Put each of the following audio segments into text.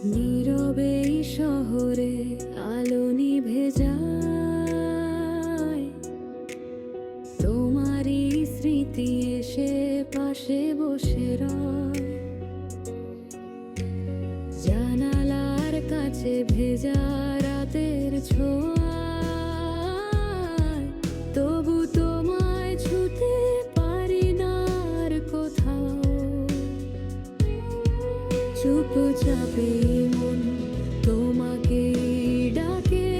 নীরবে এই শহরে আলো নিভে যায়, তোমারই স্মৃতি এসে পাশে বসে রয়। জানালার কাছে ভেজা রাতের ছোঁয়ায়, তবু তোমায় ছুতে পারি না আর কোথাও। চুপচাপে মন তোমাকে ডাকে,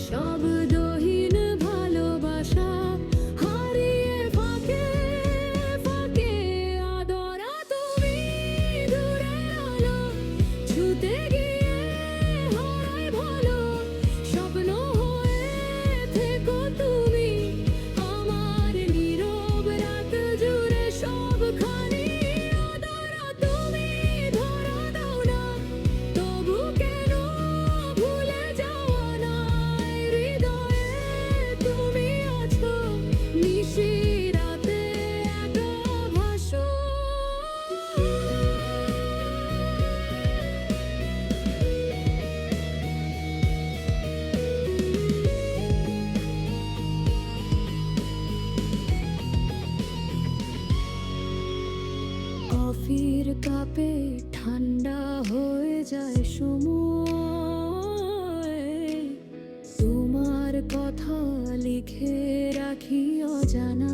শব্দহীন ভালোবাসা হারিয়ে ফাঁকে ফাঁকে। আদরা তুমি দূরের আলো ছুতে গিয়ে হারাই ভালো, স্বপ্ন হয়ে থেকো তুমি আমার নীরব রাত জুড়ে সবখানি। আদরা তুমি ধরা দাও না, তবু কেন ভুলে যাওয়া নাই হৃদয়ে তুমি আছো, নিশি রাতে একা ভাসো। কফির কাপে ঠান্ডা হয়ে যায় সময়, তোমার কথা লিখে রাখি অজানা।